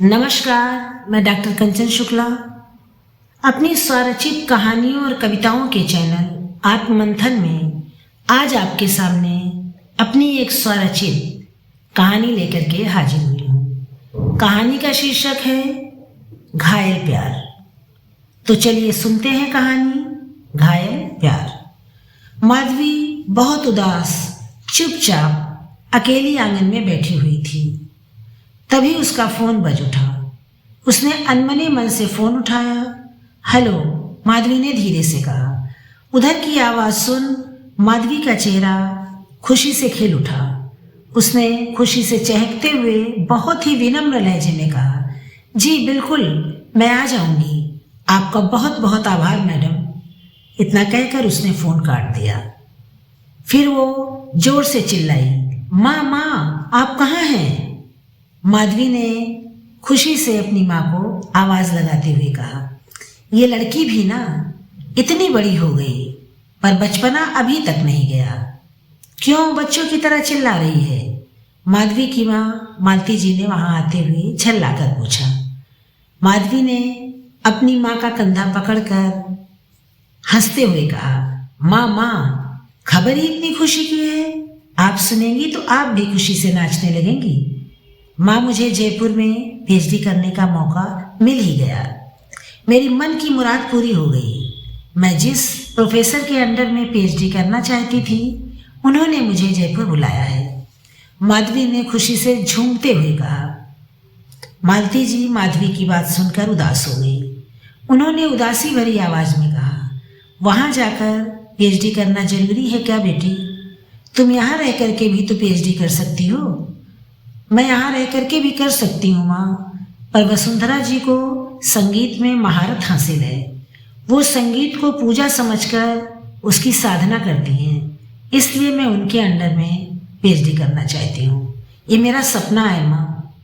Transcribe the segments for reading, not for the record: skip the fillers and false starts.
नमस्कार, मैं डॉक्टर कंचन शुक्ला अपनी स्वरचित कहानियों और कविताओं के चैनल आत्ममंथन में आज आपके सामने अपनी एक स्वरचित कहानी लेकर के हाजिर हुई हूँ। कहानी का शीर्षक है घायल प्यार। तो चलिए सुनते हैं कहानी घायल प्यार। माधवी बहुत उदास चुपचाप अकेली आंगन में बैठी हुई थी। तभी उसका फोन बज उठा। उसने अनमने मन से फोन उठाया। हेलो, माधवी ने धीरे से कहा। उधर की आवाज सुन माधवी का चेहरा खुशी से खिल उठा। उसने खुशी से चहकते हुए बहुत ही विनम्र लहजे में कहा, जी बिल्कुल, मैं आ जाऊंगी। आपका बहुत बहुत आभार मैडम। इतना कहकर उसने फोन काट दिया। फिर वो जोर से चिल्लाई, माँ माँ, आप कहाँ हैं? माधवी ने खुशी से अपनी माँ को आवाज लगाते हुए कहा, ये लड़की भी ना इतनी बड़ी हो गई पर बचपना अभी तक नहीं गया। क्यों बच्चों की तरह चिल्ला रही है? माधवी की माँ मालती जी ने वहां आते हुए झल्ला कर पूछा। माधवी ने अपनी माँ का कंधा पकड़कर हंसते हुए कहा, माँ माँ, खबर ही इतनी खुशी की है, आप सुनेंगी तो आप भी खुशी से नाचने लगेंगी। माँ, मुझे जयपुर में पीएचडी करने का मौका मिल ही गया। मेरी मन की मुराद पूरी हो गई। मैं जिस प्रोफेसर के अंडर में पीएचडी करना चाहती थी, उन्होंने मुझे जयपुर बुलाया है। माधवी ने खुशी से झूमते हुए कहा। मालती जी माधवी की बात सुनकर उदास हो गई। उन्होंने उदासी भरी आवाज में कहा, वहाँ जाकर पीएचडी करना जरूरी है क्या बेटी? तुम यहाँ रह करके भी तो पीएचडी कर सकती हो। मैं यहाँ रह करके भी कर सकती हूँ माँ, पर वसुंधरा जी को संगीत में महारत हासिल है। वो संगीत को पूजा समझकर उसकी साधना करती हैं, इसलिए मैं उनके अंडर में पीएचडी करना चाहती हूँ। ये मेरा सपना है माँ,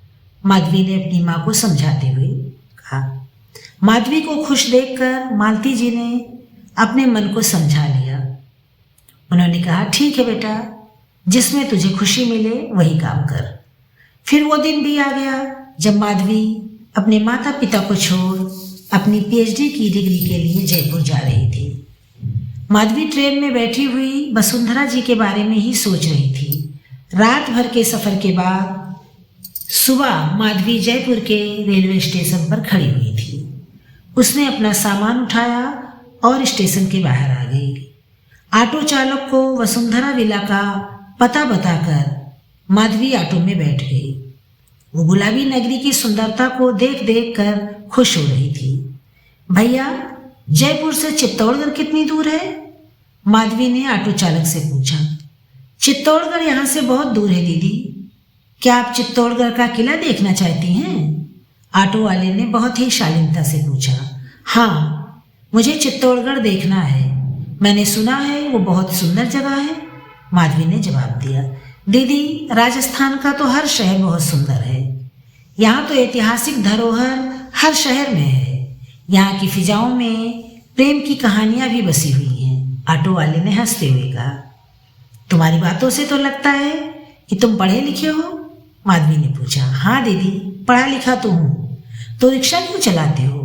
माधवी ने अपनी माँ को समझाते हुए कहा। माधवी को खुश देखकर मालती जी ने अपने मन को समझा लिया। उन्होंने कहा, ठीक है बेटा, जिसमें तुझे खुशी मिले वही काम कर। फिर वो दिन भी आ गया जब माधवी अपने माता पिता को छोड़ अपनी पीएचडी की डिग्री के लिए जयपुर जा रही थी। माधवी ट्रेन में बैठी हुई वसुंधरा जी के बारे में ही सोच रही थी। रात भर के सफ़र के बाद सुबह माधवी जयपुर के रेलवे स्टेशन पर खड़ी हुई थी। उसने अपना सामान उठाया और स्टेशन के बाहर आ गई। ऑटो चालक को वसुंधरा विला का पता बताकर माधवी ऑटो में बैठ गई। वो गुलाबी नगरी की सुंदरता को देख देख कर खुश हो रही थी। भैया, जयपुर से चित्तौड़गढ़ कितनी दूर है? माधवी ने ऑटो चालक से पूछा। चित्तौड़गढ़ यहाँ से बहुत दूर है दीदी। क्या आप चित्तौड़गढ़ का किला देखना चाहती हैं? ऑटो वाले ने बहुत ही शालीनता से पूछा। हाँ, मुझे चित्तौड़गढ़ देखना है। मैंने सुना है वो बहुत सुंदर जगह है, माधवी ने जवाब दिया। दीदी, राजस्थान का तो हर शहर बहुत सुंदर है। यहाँ तो ऐतिहासिक धरोहर हर शहर में है। यहाँ की फिजाओं में प्रेम की कहानियाँ भी बसी हुई हैं, ऑटो वाले ने हंसते हुए कहा। तुम्हारी बातों से तो लगता है कि तुम पढ़े लिखे हो, माधवी ने पूछा। हाँ दीदी, पढ़ा लिखा तो हूँ। तो रिक्शा क्यों चलाते हो?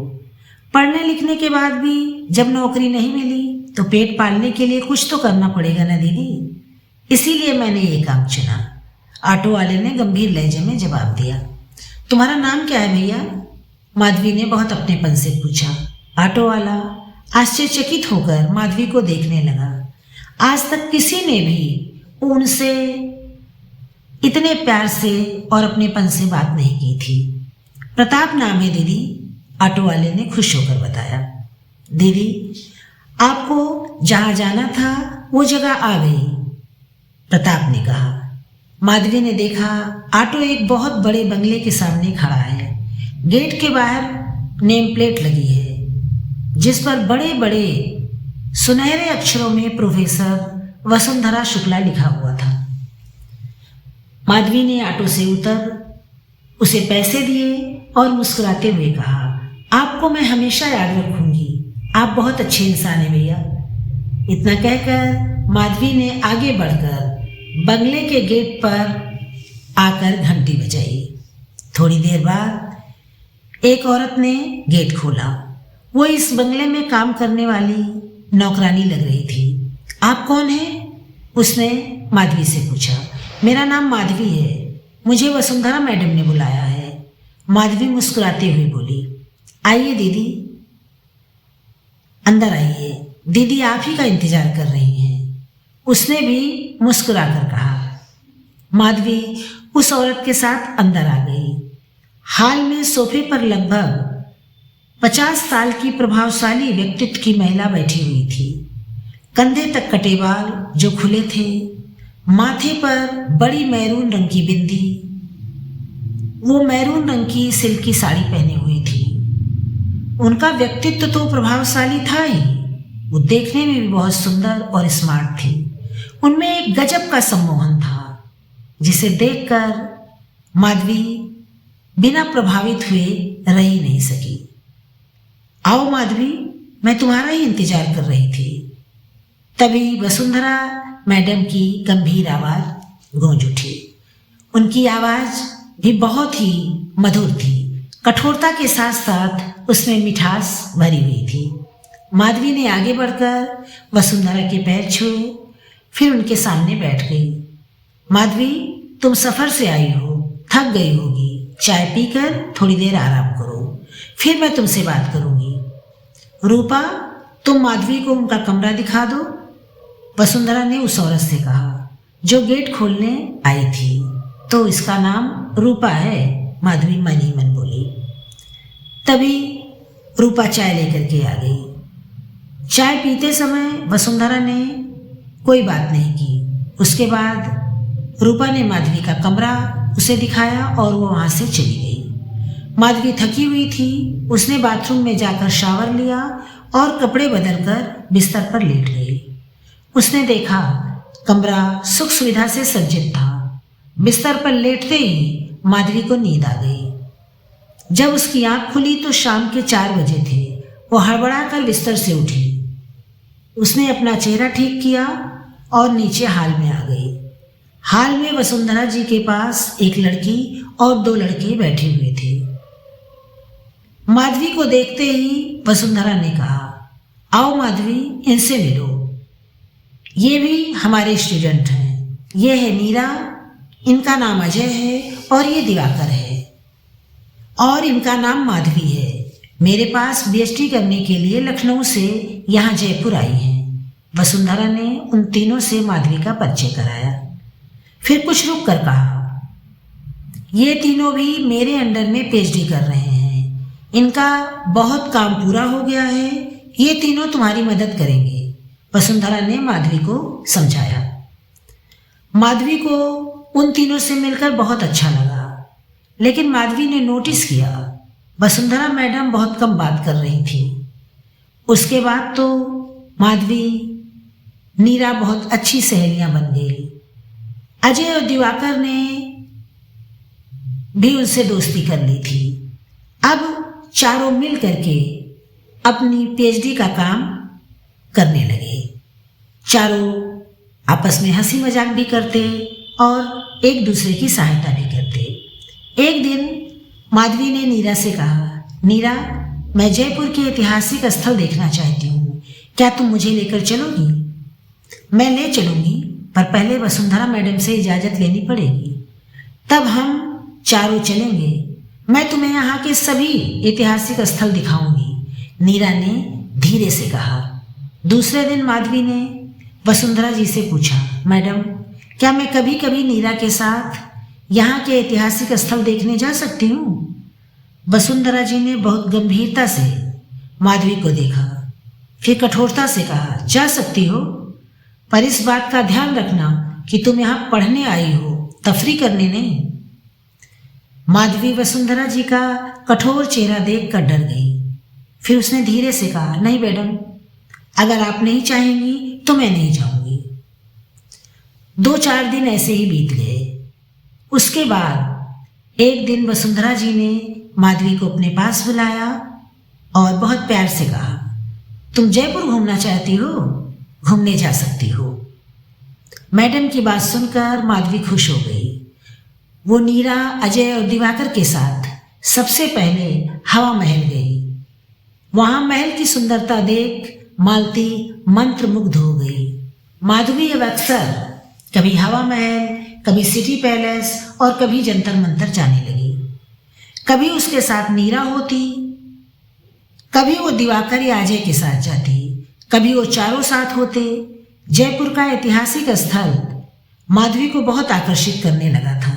पढ़ने लिखने के बाद भी जब नौकरी नहीं मिली तो पेट पालने के लिए कुछ तो करना पड़ेगा ना दीदी, इसीलिए मैंने ये काम चुना, ऑटो वाले ने गंभीर लहजे में जवाब दिया। तुम्हारा नाम क्या है भैया? माधवी ने बहुत अपनेपन से पूछा। ऑटो वाला आश्चर्यचकित होकर माधवी को देखने लगा। आज तक किसी ने भी उनसे इतने प्यार से और अपनेपन से बात नहीं की थी। प्रताप नाम है दीदी, ऑटो वाले ने खुश होकर बताया। दीदी, आपको जहाँ जाना था वो जगह आ गई, प्रताप ने कहा। माधवी ने देखा ऑटो एक बहुत बड़े बंगले के सामने खड़ा है। गेट के बाहर नेम प्लेट लगी है जिस पर बड़े बड़े सुनहरे अक्षरों में प्रोफेसर वसुंधरा शुक्ला लिखा हुआ था। माधवी ने ऑटो से उतर उसे पैसे दिए और मुस्कुराते हुए कहा, आपको मैं हमेशा याद रखूंगी, आप बहुत अच्छे इंसान हैं भैया। इतना कहकर माधवी ने आगे बढ़कर बंगले के गेट पर आकर घंटी बजाई। थोड़ी देर बाद एक औरत ने गेट खोला। वो इस बंगले में काम करने वाली नौकरानी लग रही थी। आप कौन हैं? उसने माधवी से पूछा। मेरा नाम माधवी है, मुझे वसुंधरा मैडम ने बुलाया है। माधवी मुस्कुराते हुए बोली। आइए दीदी, अंदर आइए, दीदी आप ही का इंतजार कर रही हैं, उसने भी मुस्कुराकर कहा। माधवी उस औरत के साथ अंदर आ गई। हाल में सोफे पर लगभग 50 साल की प्रभावशाली व्यक्तित्व की महिला बैठी हुई थी। कंधे तक कटे बाल जो खुले थे, माथे पर बड़ी मैरून रंग की बिंदी। वो मैरून रंग की सिल्की साड़ी पहने हुई थी। उनका व्यक्तित्व तो प्रभावशाली था ही, वो देखने में भी बहुत सुंदर और स्मार्ट थी। उनमें एक गजब का सम्मोहन था जिसे देखकर माधवी बिना प्रभावित हुए रह ही नहीं सकी। आओ माधवी, मैं तुम्हारा ही इंतजार कर रही थी। तभी वसुंधरा मैडम की गंभीर आवाज गूंज उठी। उनकी आवाज भी बहुत ही मधुर थी, कठोरता के साथ साथ उसमें मिठास भरी हुई थी। माधवी ने आगे बढ़कर वसुंधरा के पैर छुए, फिर उनके सामने बैठ गई। माधवी, तुम सफ़र से आई हो, थक गई होगी, चाय पीकर थोड़ी देर आराम करो, फिर मैं तुमसे बात करूंगी। रूपा, तुम माधवी को उनका कमरा दिखा दो, वसुंधरा ने उस औरत से कहा जो गेट खोलने आई थी। तो इसका नाम रूपा है, माधवी मन ही मन बोली। तभी रूपा चाय लेकर के आ गई। चाय पीते समय वसुंधरा ने कोई बात नहीं की। उसके बाद रूपा ने माधवी का कमरा उसे दिखाया और वो वहाँ से चली गई। माधवी थकी हुई थी, उसने बाथरूम में जाकर शावर लिया और कपड़े बदलकर बिस्तर पर लेट गई। उसने देखा कमरा सुख सुविधा से सज्जित था। बिस्तर पर लेटते ही माधवी को नींद आ गई। जब उसकी आंख खुली तो शाम के 4 बजे थे। वो हड़बड़ा कर बिस्तर से उठी। उसने अपना चेहरा ठीक किया और नीचे हाल में आ गई। हाल में वसुंधरा जी के पास एक लड़की और 2 लड़के बैठे हुए थे। माधवी को देखते ही वसुंधरा ने कहा, आओ माधवी, इनसे मिलो, ये भी हमारे स्टूडेंट हैं। ये है नीरा, इनका नाम अजय है और ये दिवाकर है और इनका नाम माधवी है। मेरे पास बीएसटी करने के लिए लखनऊ से यहाँ जयपुर आई हैं। वसुंधरा ने उन तीनों से माधवी का परिचय कराया। फिर कुछ रुक कर कहा, ये तीनों भी मेरे अंडर में पीएचडी कर रहे हैं। इनका बहुत काम पूरा हो गया है, ये तीनों तुम्हारी मदद करेंगे, वसुंधरा ने माधवी को समझाया। माधवी को उन तीनों से मिलकर बहुत अच्छा लगा, लेकिन माधवी ने नोटिस किया वसुंधरा मैडम बहुत कम बात कर रही थी। उसके बाद तो माधवी नीरा बहुत अच्छी सहेलियां बन गई। अजय और दिवाकर ने भी उनसे दोस्ती कर ली थी। अब चारों मिल करके अपनी पीएचडी का काम करने लगे। चारों आपस में हंसी मजाक भी करते और एक दूसरे की सहायता भी करते। एक दिन माधवी ने नीरा से कहा, नीरा, मैं जयपुर के ऐतिहासिक स्थल देखना चाहती हूँ, क्या तुम मुझे लेकर चलोगी? मैं ले चलूँगी, पर पहले वसुंधरा मैडम से इजाज़त लेनी पड़ेगी, तब हम चारों चलेंगे। मैं तुम्हें यहाँ के सभी ऐतिहासिक स्थल दिखाऊंगी, नीरा ने धीरे से कहा। दूसरे दिन माधवी ने वसुंधरा जी से पूछा, मैडम, क्या मैं कभी कभी नीरा के साथ यहाँ के ऐतिहासिक स्थल देखने जा सकती हूँ? वसुंधरा जी ने बहुत गंभीरता से माधवी को देखा, फिर कठोरता से कहा, जा सकती हो, पर इस बात का ध्यान रखना कि तुम यहाँ पढ़ने आई हो, तफरी करने नहीं। माधवी वसुंधरा जी का कठोर चेहरा देखकर डर गई। फिर उसने धीरे से कहा, नहीं मैडम, अगर आप नहीं चाहेंगी तो मैं नहीं जाऊंगी। 2-4 दिन ऐसे ही बीत गए। उसके बाद एक दिन वसुंधरा जी ने माधवी को अपने पास बुलाया और बहुत प्यार से कहा, तुम जयपुर घूमना चाहती हो, घूमने जा सकती हो। मैडम की बात सुनकर माधवी खुश हो गई। वो नीरा, अजय और दिवाकर के साथ सबसे पहले हवा महल गई। वहां महल की सुंदरता देख मालती मंत्रमुग्ध हो गई। माधवी अब अक्सर कभी हवा महल, कभी सिटी पैलेस और कभी जंतर मंतर जाने लगी। कभी उसके साथ नीरा होती, कभी वो दिवाकर या अजय के साथ जाती, कभी वो चारों साथ होते। जयपुर का ऐतिहासिक स्थल माधवी को बहुत आकर्षित करने लगा था।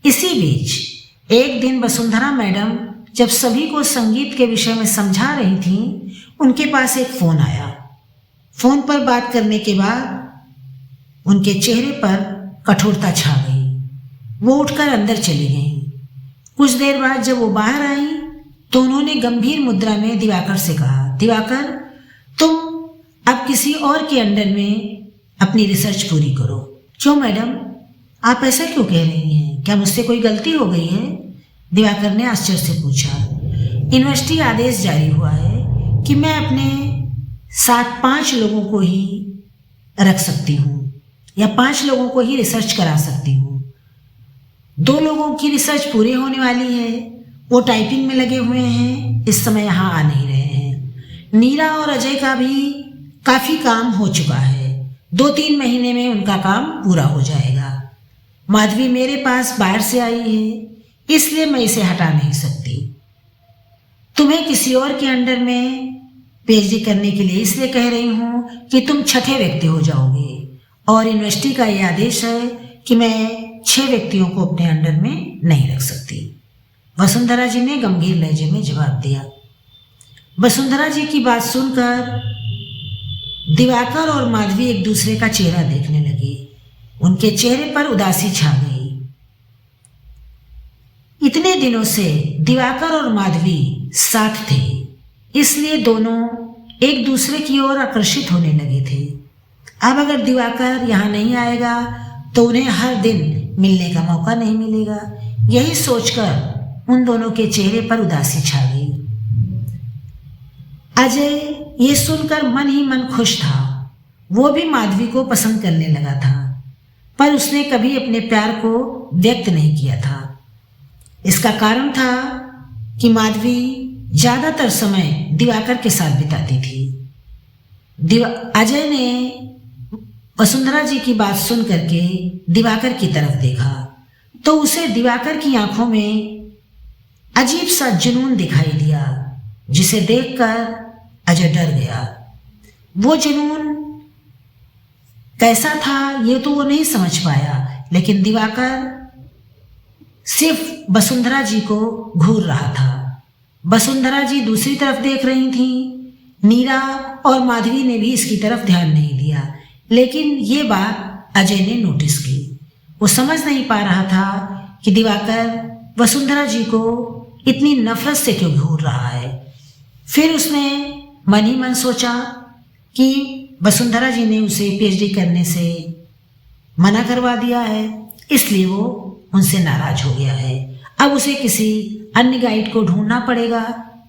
इसी बीच एक दिन वसुंधरा मैडम जब सभी को संगीत के विषय में समझा रही थीं, उनके पास एक फोन आया। फोन पर बात करने के बाद उनके चेहरे पर कठोरता छा गई। वो उठकर अंदर चली गईं। कुछ देर बाद जब वो बाहर आई तो उन्होंने गंभीर मुद्रा में दिवाकर से कहा, दिवाकर, तुम अब किसी और के अंडर में अपनी रिसर्च पूरी करो। क्यों मैडम, आप ऐसा क्यों कह रही हैं? क्या मुझसे कोई गलती हो गई है? दिवाकर ने आश्चर्य से पूछा। यूनिवर्सिटी आदेश जारी हुआ है कि मैं अपने साथ 5 लोगों को ही रख सकती हूँ या 5 लोगों को ही रिसर्च करा सकती हूँ। 2 लोगों की रिसर्च पूरी होने वाली है, वो टाइपिंग में लगे हुए हैं, इस समय यहाँ आ नहीं रहे हैं। नीरा और अजय का भी काफ़ी काम हो चुका है, 2-3 महीने में उनका काम पूरा हो जाएगा। माधवी मेरे पास बाहर से आई है, इसलिए मैं इसे हटा नहीं सकती। तुम्हें किसी और के अंडर में पीएचडी करने के लिए इसलिए कह रही हूँ कि तुम 6ठे व्यक्ति हो जाओगे और यूनिवर्सिटी का ये आदेश है कि मैं 6 व्यक्तियों को अपने अंडर में नहीं रख सकती। वसुंधरा जी ने गंभीर लहजे में जवाब दिया। वसुंधरा जी की बात सुनकर दिवाकर और माधवी एक दूसरे का चेहरा देखने लगे। उनके चेहरे पर उदासी छा गई। इतने दिनों से दिवाकर और माधवी साथ थे, इसलिए दोनों एक दूसरे की ओर आकर्षित होने लगे थे। अब अगर दिवाकर यहाँ नहीं आएगा तो उन्हें हर दिन मिलने का मौका नहीं मिलेगा। यही सोचकर उन दोनों के चेहरे पर उदासी छा गई। अजय ये सुनकर मन ही मन खुश था। वो भी माधवी को पसंद करने लगा था, पर उसने कभी अपने प्यार को व्यक्त नहीं किया था। इसका कारण था कि माधवी ज़्यादातर समय दिवाकर के साथ बिताती थी। अजय ने वसुंधरा जी की बात सुन करके दिवाकर की तरफ देखा तो उसे दिवाकर की आंखों में अजीब सा जुनून दिखाई दिया, जिसे देखकर अजय डर गया। वो जुनून कैसा था ये तो वो नहीं समझ पाया, लेकिन दिवाकर सिर्फ वसुंधरा जी को घूर रहा था। वसुंधरा जी दूसरी तरफ देख रही थीं। नीरा और माधवी ने भी इसकी तरफ ध्यान नहीं दिया, लेकिन ये बात अजय ने नोटिस की। वो समझ नहीं पा रहा था कि दिवाकर वसुंधरा जी को इतनी नफरत से क्यों घूर रहा है। फिर उसने मन ही मन सोचा कि वसुंधरा जी ने उसे पीएचडी करने से मना करवा दिया है, इसलिए वो उनसे नाराज हो गया है। अब उसे किसी अन्य गाइड को ढूंढना पड़ेगा,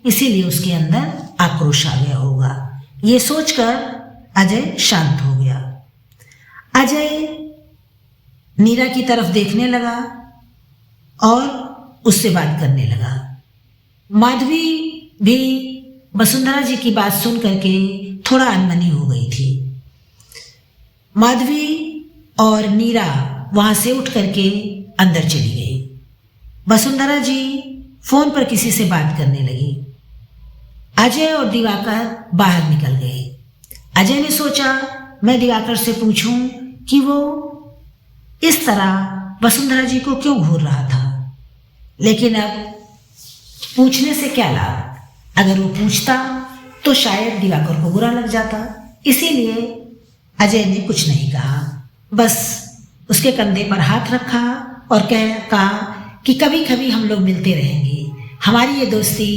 इसीलिए उसके अंदर आक्रोश आ गया होगा। ये सोचकर अजय शांत हो गया। अजय नीरा की तरफ देखने लगा और उससे बात करने लगा। माधवी भी वसुंधरा जी की बात सुन करके थोड़ा अनमनी हो गई थी। माधवी और नीरा वहां से उठ करके अंदर चली गई। वसुंधरा जी फोन पर किसी से बात करने लगी। अजय और दिवाकर बाहर निकल गए। अजय ने सोचा मैं दिवाकर से पूछूं कि वो इस तरह वसुंधरा जी को क्यों घूर रहा था, लेकिन अब पूछने से क्या लाभ। अगर वो पूछता तो शायद दिवाकर को बुरा लग जाता, इसीलिए अजय ने कुछ नहीं कहा। बस उसके कंधे पर हाथ रखा और कहा कि कभी कभी हम लोग मिलते रहेंगे, हमारी ये दोस्ती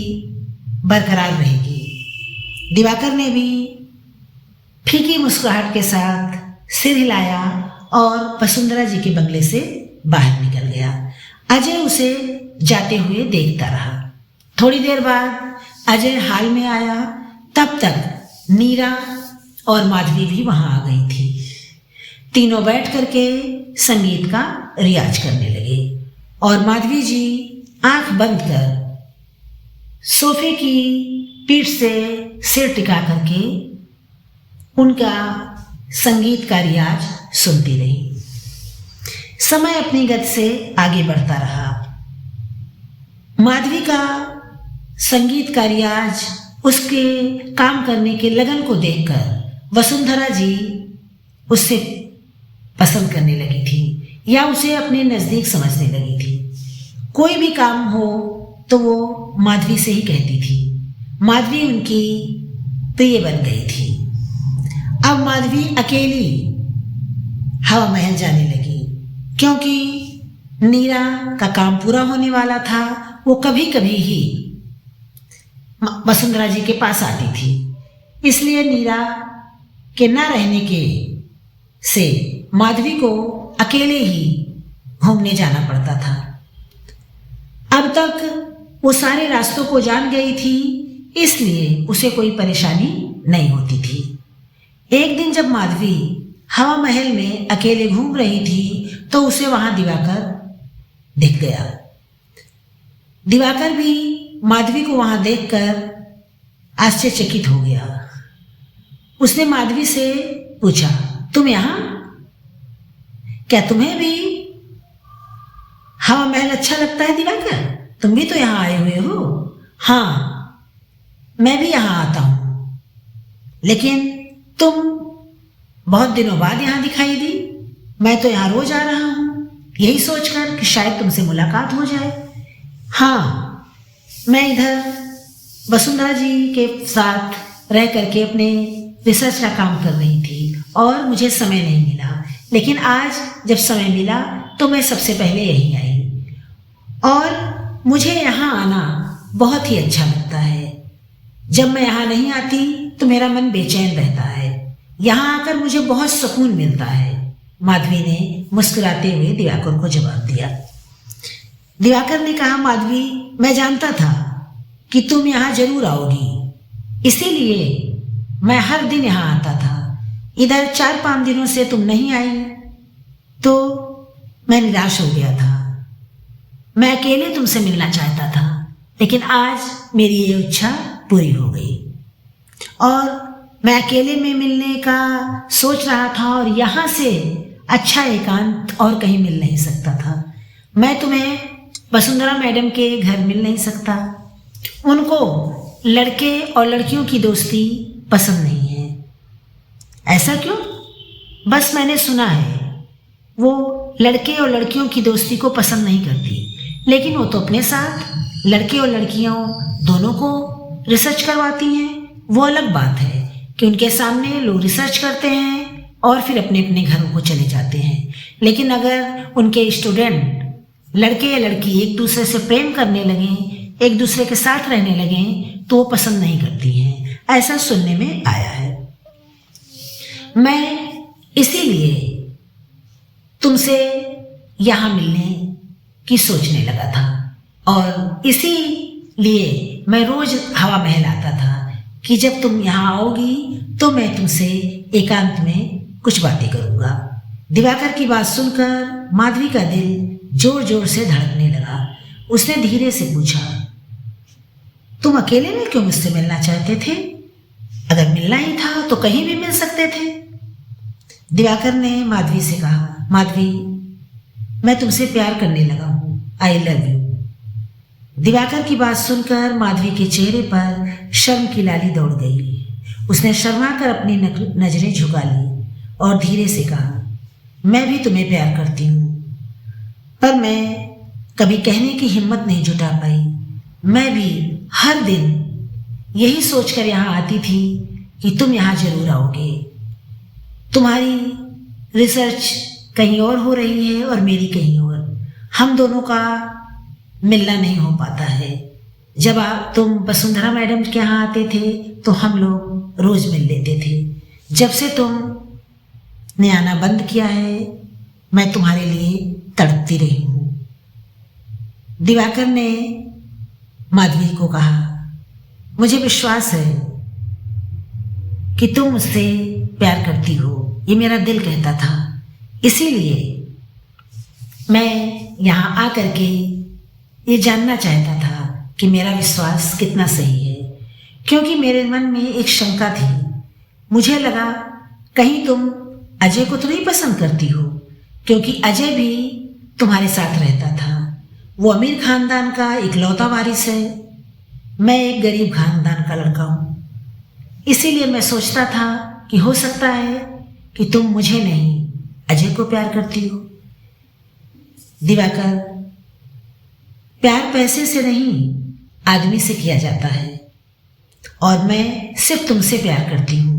बरकरार रहेगी। दिवाकर ने भी फीकी मुस्कुराहट के साथ सिर हिलाया और वसुंधरा जी के बंगले से बाहर निकल गया। अजय उसे जाते हुए देखता रहा। थोड़ी देर बाद अजय हाल में आया, तब तक नीरा और माधवी भी वहां आ गई थी। तीनों बैठ करके संगीत का रियाज करने लगे और माधवी जी आंख बंद कर सोफे की पीठ से सिर टिका करके उनका संगीत का रियाज सुनती रही। समय अपनी गति से आगे बढ़ता रहा। माधवी का संगीत का रियाज, उसके काम करने के लगन को देखकर वसुंधरा जी उससे पसंद करने लगी थी या उसे अपने नज़दीक समझने लगी थी। कोई भी काम हो तो वो माधवी से ही कहती थी। माधवी उनकी प्रिय बन गई थी। अब माधवी अकेली हवा महल जाने लगी, क्योंकि नीरा का काम पूरा होने वाला था। वो कभी कभी ही वसुंधरा जी के पास आती थी, इसलिए नीरा के न रहने के से माधवी को अकेले ही घूमने जाना पड़ता था। अब तक वो सारे रास्तों को जान गई थी, इसलिए उसे कोई परेशानी नहीं होती थी। एक दिन जब माधवी हवा महल में अकेले घूम रही थी तो उसे वहां दिवाकर दिख गया। दिवाकर भी माधवी को वहां देखकर आश्चर्यचकित हो गया। उसने माधवी से पूछा, तुम यहां? क्या तुम्हें भी हवा महल अच्छा लगता है दिवाकर? तुम भी तो यहां आए हुए हो। हाँ, मैं भी यहां आता हूं, लेकिन तुम बहुत दिनों बाद यहां दिखाई दी। मैं तो यहां रोज आ रहा हूं, यही सोचकर कि शायद तुमसे मुलाकात हो जाए। हाँ, मैं इधर वसुंधरा जी के साथ रह करके अपने रिसर्च का काम कर रही थी और मुझे समय नहीं मिला, लेकिन आज जब समय मिला तो मैं सबसे पहले यहीं आई और मुझे यहाँ आना बहुत ही अच्छा लगता है। जब मैं यहाँ नहीं आती तो मेरा मन बेचैन रहता है। यहाँ आकर मुझे बहुत सुकून मिलता है। माधवी ने मुस्कुराते हुए दिवाकर को जवाब दिया। दिवाकर ने कहा, माधवी, मैं जानता था कि तुम यहाँ जरूर आओगी, इसीलिए मैं हर दिन यहाँ आता था। इधर 4-5 दिनों से तुम नहीं आई तो मैं निराश हो गया था। मैं अकेले तुमसे मिलना चाहता था, लेकिन आज मेरी ये इच्छा पूरी हो गई और मैं अकेले में मिलने का सोच रहा था और यहाँ से अच्छा एकांत और कहीं मिल नहीं सकता था। मैं तुम्हें वसुंधरा मैडम के घर मिल नहीं सकता। उनको लड़के और लड़कियों की दोस्ती पसंद नहीं है। ऐसा क्यों? बस मैंने सुना है वो लड़के और लड़कियों की दोस्ती को पसंद नहीं करती, लेकिन वो तो अपने साथ लड़के और लड़कियों दोनों को रिसर्च करवाती हैं। वो अलग बात है कि उनके सामने लोग रिसर्च करते हैं और फिर अपने अपने घरों को चले जाते हैं, लेकिन अगर उनके स्टूडेंट लड़के या लड़की एक दूसरे से प्रेम करने लगें, एक दूसरे के साथ रहने लगें, तो वो पसंद नहीं करती हैं। ऐसा सुनने में आया है। मैं इसीलिए तुमसे यहाँ मिलने की सोचने लगा था और इसीलिए मैं रोज हवा महल आता था कि जब तुम यहाँ आओगी तो मैं तुमसे एकांत में कुछ बातें करूँगा। दिवाकर की बात सुनकर माधवी का दिल जोर जोर से धड़कने लगा। उसने धीरे से पूछा, तुम अकेले में क्यों मुझसे मिलना चाहते थे? अगर मिलना ही था तो कहीं भी मिल सकते थे। दिवाकर ने माधवी से कहा, माधवी, मैं तुमसे प्यार करने लगा हूँ। I love you. दिवाकर की बात सुनकर माधवी के चेहरे पर शर्म की लाली दौड़ गई। उसने शर्मा कर अपनी नजरें झुका ली और धीरे से कहा, मैं भी तुम्हें प्यार करती हूँ, पर मैं कभी कहने की हिम्मत नहीं जुटा पाई। मैं भी हर दिन यही सोचकर यहाँ आती थी कि तुम यहाँ जरूर आओगे। तुम्हारी रिसर्च कहीं और हो रही है और मेरी कहीं और। हम दोनों का मिलना नहीं हो पाता है। जब तुम वसुंधरा मैडम के यहाँ आते थे तो हम लोग रोज मिल लेते थे। जब से तुमने आना बंद किया है मैं तुम्हारे लिए तड़पती रही हूँ। दिवाकर ने माधवी को कहा, मुझे विश्वास है कि तुम मुझसे प्यार करती हो, ये मेरा दिल कहता था। इसीलिए मैं यहाँ आकर के ये जानना चाहता था कि मेरा विश्वास कितना सही है, क्योंकि मेरे मन में एक शंका थी। मुझे लगा कहीं तुम अजय को तो नहीं पसंद करती हो, क्योंकि अजय भी तुम्हारे साथ रहता था। वो अमीर खानदान का इकलौता वारिस है, मैं एक गरीब खानदान का लड़का हूँ। इसीलिए मैं सोचता था कि हो सकता है कि तुम मुझे नहीं अजय को प्यार करती हो। दिवाकर, प्यार पैसे से नहीं आदमी से किया जाता है, और मैं सिर्फ तुमसे प्यार करती हूँ।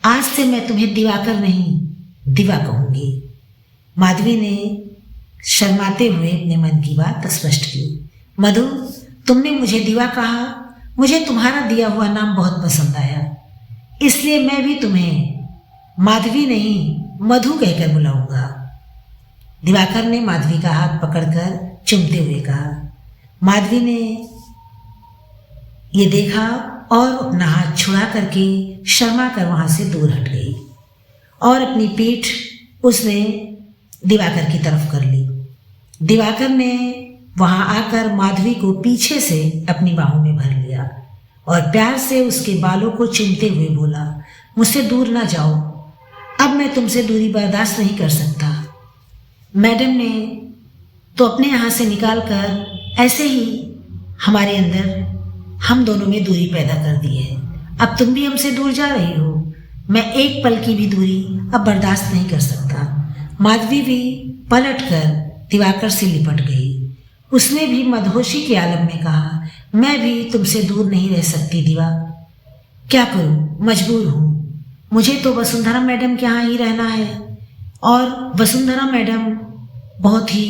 आज से मैं तुम्हें दिवाकर नहीं दिवा कहूँगी। माधवी ने शर्माते हुए अपने मन की बात स्पष्ट की। मधु, तुमने मुझे दिवा कहा, मुझे तुम्हारा दिया हुआ नाम बहुत पसंद आया, इसलिए मैं भी तुम्हें माधवी नहीं मधु कहकर बुलाऊंगा। दिवाकर ने माधवी का हाथ पकड़कर चूमते हुए कहा। माधवी ने ये देखा और अपना हाथ छुड़ा करके शर्मा कर वहाँ से दूर हट गई और अपनी पीठ उसने दिवाकर की तरफ कर ली। दिवाकर ने वहाँ आकर माधवी को पीछे से अपनी बाहों में भर लिया और प्यार से उसके बालों को चूमते हुए बोला, मुझसे दूर ना जाओ, अब मैं तुमसे दूरी बर्दाश्त नहीं कर सकता। मैडम ने तो अपने यहाँ से निकाल कर ऐसे ही हमारे अंदर हम दोनों में दूरी पैदा कर दी है। अब तुम भी हमसे दूर जा रही हो। मैं एक पल की भी दूरी अब बर्दाश्त नहीं कर सकता। माधवी भी पलटकर दिवाकर से लिपट गई। उसने भी मदहोशी के आलम में कहा, मैं भी तुमसे दूर नहीं रह सकती दिवा। क्या करूं, मजबूर हूँ। मुझे तो वसुंधरा मैडम के यहाँ ही रहना है, और वसुंधरा मैडम बहुत ही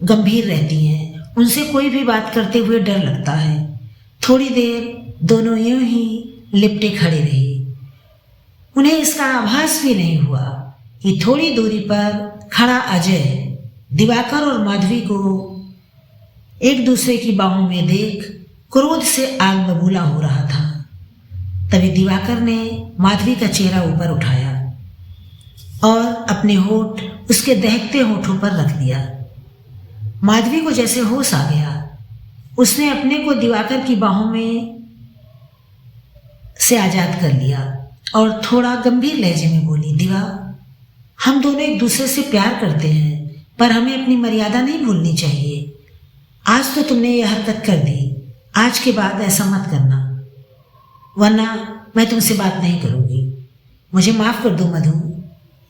गंभीर रहती हैं। उनसे कोई भी बात करते हुए डर लगता है। थोड़ी देर दोनों यूं ही लिपटे खड़े रहे। उन्हें इसका आभास भी नहीं हुआ कि थोड़ी दूरी पर खड़ा अजय दिवाकर और माधवी को एक दूसरे की बाहों में देख क्रोध से आग बबूला हो रहा था। तभी दिवाकर ने माधवी का चेहरा ऊपर उठाया और अपने होठ उसके दहकते होठों पर रख दिया। माधवी को जैसे होश आ गया। उसने अपने को दिवाकर की बाहों में से आजाद कर लिया और थोड़ा गंभीर लहजे में बोली, दिवा, हम दोनों एक दूसरे से प्यार करते हैं, पर हमें अपनी मर्यादा नहीं भूलनी चाहिए। आज तो तुमने यह हरकत कर दी, आज के बाद ऐसा मत करना, वरना मैं तुमसे बात नहीं करूँगी। मुझे माफ़ कर दो मधु,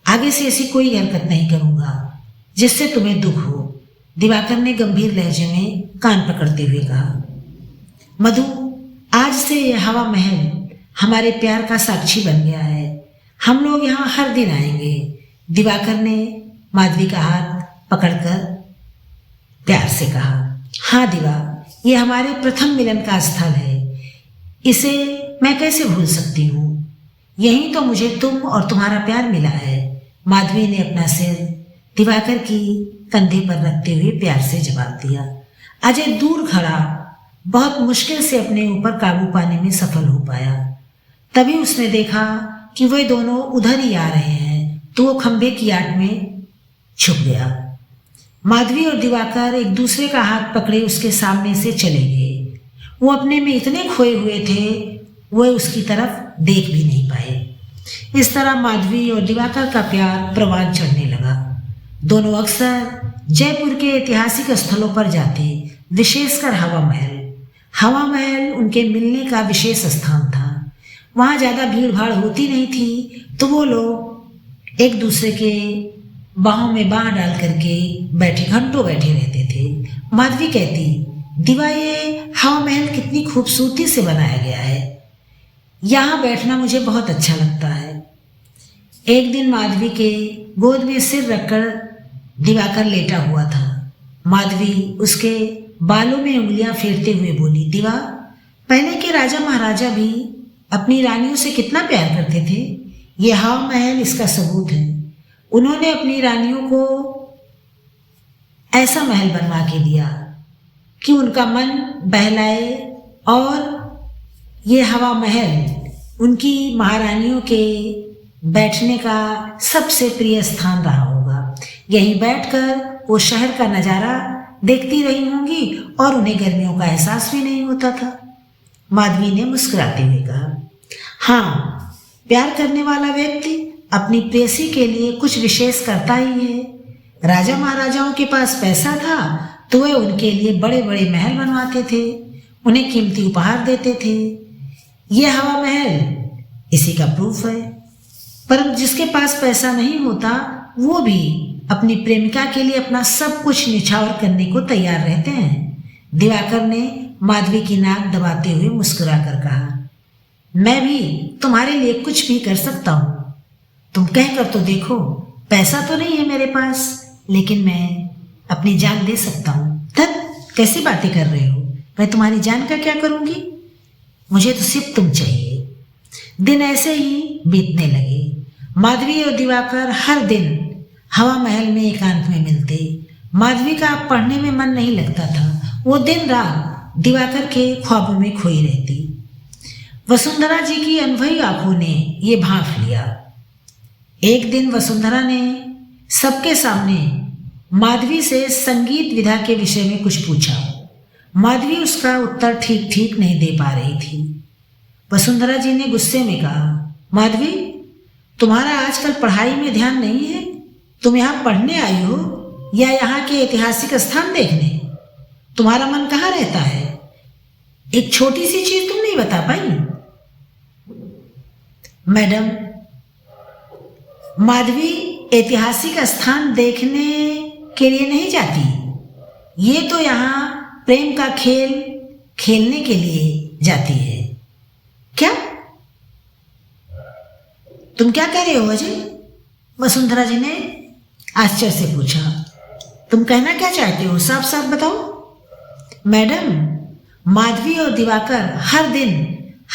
आगे से ऐसी कोई हरकत नहीं करूँगा जिससे तुम्हें दुख हो। दिवाकर ने गंभीर लहजे में कान पकड़ते हुए कहा। मधु, आज से यह हवा महल हमारे प्यार का साक्षी बन गया है। हम लोग यहाँ हर दिन आएंगे। दिवाकर ने माधवी का हाथ पकड़कर प्यार से कहा। हाँ दिवा, ये हमारे प्रथम मिलन का स्थल है, इसे मैं कैसे भूल सकती हूँ। यहीं तो मुझे तुम और तुम्हारा प्यार मिला है। माधवी ने अपना सिर दिवाकर की कंधे पर रखते हुए प्यार से जवाब दिया। अजय दूर खड़ा बहुत मुश्किल से अपने ऊपर काबू पाने में सफल हो पाया। तभी उसने देखा कि वे दोनों उधर ही आ रहे हैं, तो वो खंभे की आड़ में छुप गया। माधवी और दिवाकर एक दूसरे का हाथ पकड़े उसके सामने से चले गए। वो अपने में इतने खोए हुए थे, वह उसकी तरफ देख भी नहीं पाए। इस तरह माधवी और दिवाकर का प्यार प्रवान चढ़ने लगा। दोनों अक्सर जयपुर के ऐतिहासिक स्थलों पर जाते, विशेषकर हवा महल। हवा महल उनके मिलने का विशेष स्थान था। वहाँ ज़्यादा भीड़ भाड़ होती नहीं थी, तो वो लोग एक दूसरे के बाहों में बाँह डाल करके घंटों बैठे रहते थे। माधवी कहती, दिवा, ये हवा महल कितनी खूबसूरती से बनाया गया है, यहाँ बैठना मुझे बहुत अच्छा लगता है। एक दिन माधवी के गोद में सिर रखकर दिवाकर लेटा हुआ था। माधवी उसके बालों में उंगलियां फेरते हुए बोली, दिवा, पहले के राजा महाराजा भी अपनी रानियों से कितना प्यार करते थे। ये हवा महल इसका सबूत है। उन्होंने अपनी रानियों को ऐसा महल बनवा के दिया कि उनका मन बहलाए, और ये हवा महल उनकी महारानियों के बैठने का सबसे प्रिय स्थान रहा होगा। यहीं बैठकर वो शहर का नज़ारा देखती रही होंगी और उन्हें गर्मियों का एहसास भी नहीं होता था। माधवी ने मुस्कुराते हुए कहा, हाँ, प्यार करने वाला व्यक्ति अपनी प्रेयसी के लिए कुछ विशेष करता ही है। राजा महाराजाओं के पास पैसा था तो वे उनके लिए बड़े बड़े महल बनवाते थे, उन्हें कीमती उपहार देते थे। ये हवा महल इसी का प्रूफ है। परंतु जिसके पास पैसा नहीं होता वो भी अपनी प्रेमिका के लिए अपना सब कुछ निछावर करने को तैयार रहते हैं। दिवाकर ने माधवी की नाक दबाते हुए मुस्कुरा कर कहा, मैं भी तुम्हारे लिए कुछ भी कर सकता हूँ। तुम कह कर तो देखो, पैसा तो नहीं है मेरे पास, लेकिन मैं अपनी जान दे सकता हूँ। धत, कैसी बातें कर रहे हो? मैं तुम्हारी जान का क्या करूँगी? मुझे तो सिर्फ तुम चाहिए। दिन ऐसे ही बीतने लगे। माधवी और दिवाकर हर दिन हवा महल में एकांत में मिलते। माधवी का अब पढ़ने में मन नहीं लगता था। वो दिन रात दिवाकर के ख्वाबों में खोई रहती। वसुंधरा जी की अनभई आंखों ने ये भांप लिया। एक दिन वसुंधरा ने सबके सामने माधवी से संगीत विधा के विषय में कुछ पूछा। माधवी उसका उत्तर ठीक ठीक नहीं दे पा रही थी। वसुंधरा जी ने गुस्से में कहा, माधवी, तुम्हारा आजकल पढ़ाई में ध्यान नहीं है? तुम यहाँ पढ़ने आई हो या यहाँ के ऐतिहासिक स्थान देखने? तुम्हारा मन कहाँ रहता है? एक छोटी सी चीज तुम नहीं बता पाई? मैडम, माधवी ऐतिहासिक स्थान देखने के लिए नहीं जाती। ये तो यहाँ प्रेम का खेल खेलने के लिए जाती है। क्या? तुम क्या कह रहे हो अजय? वसुंधरा जी ने आश्चर्य से पूछा। तुम कहना क्या चाहते हो? साफ साफ बताओ। मैडम, माधवी और दिवाकर हर दिन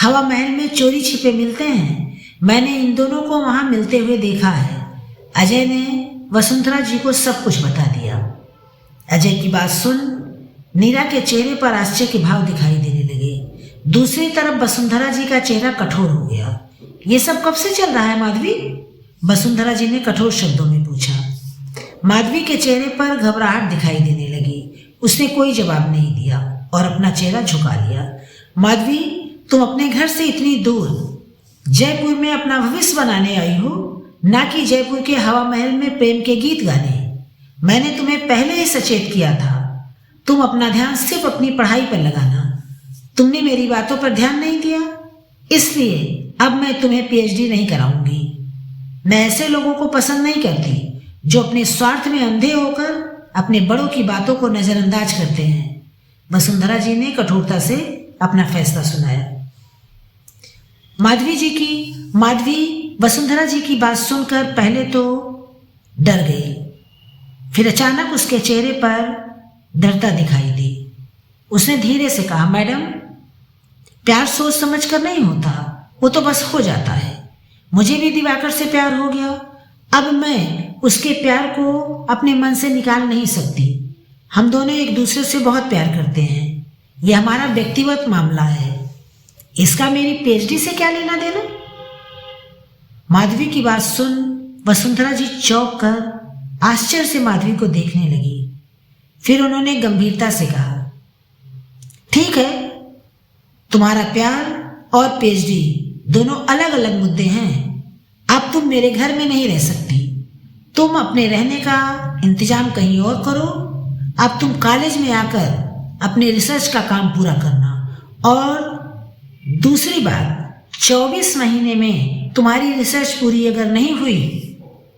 हवा महल में चोरी छिपे मिलते हैं। मैंने इन दोनों को वहां मिलते हुए देखा है। अजय ने वसुंधरा जी को सब कुछ बता दिया। अजय की बात सुन नीरा के चेहरे पर आश्चर्य के भाव दिखाई देने लगे। दूसरी तरफ वसुंधरा जी का चेहरा कठोर हो गया। ये सब कब से चल रहा है माधवी? वसुंधरा जी ने कठोर शब्दों में पूछा। माधवी के चेहरे पर घबराहट दिखाई देने लगी। उसने कोई जवाब नहीं दिया और अपना चेहरा झुका लिया। माधवी, तुम अपने घर से इतनी दूर जयपुर में अपना भविष्य बनाने आई हो, ना कि जयपुर के हवा महल में प्रेम के गीत गाने। मैंने तुम्हें पहले ही सचेत किया था, तुम अपना ध्यान सिर्फ अपनी पढ़ाई पर लगाना। तुमने मेरी बातों पर ध्यान नहीं दिया, इसलिए अब मैं तुम्हें पीएचडी नहीं कराऊंगी। मैं ऐसे लोगों को पसंद नहीं करती जो अपने स्वार्थ में अंधे होकर अपने बड़ों की बातों को नजरअंदाज करते हैं। वसुंधरा जी ने कठोरता से अपना फैसला सुनाया। माधवी वसुंधरा जी की बात सुनकर पहले तो डर गई, फिर अचानक उसके चेहरे पर दृढ़ता दिखाई दी। उसने धीरे से कहा, मैडम, प्यार सोच समझ कर नहीं होता, वो तो बस हो जाता है। मुझे भी दिवाकर से प्यार हो गया। अब मैं उसके प्यार को अपने मन से निकाल नहीं सकती। हम दोनों एक दूसरे से बहुत प्यार करते हैं। यह हमारा व्यक्तिगत मामला है। इसका मेरी पीएचडी से क्या लेना देना? माधवी की बात सुन वसुंधरा जी चौंक कर आश्चर्य से माधवी को देखने लगी। फिर उन्होंने गंभीरता से कहा, ठीक है, तुम्हारा प्यार और पीएचडी दोनों अलग अलग मुद्दे हैं। अब तुम मेरे घर में नहीं रह सकती। तुम अपने रहने का इंतजाम कहीं और करो। अब तुम कॉलेज में आकर अपने रिसर्च का काम पूरा करना। और दूसरी बात, 24 महीने में तुम्हारी रिसर्च पूरी अगर नहीं हुई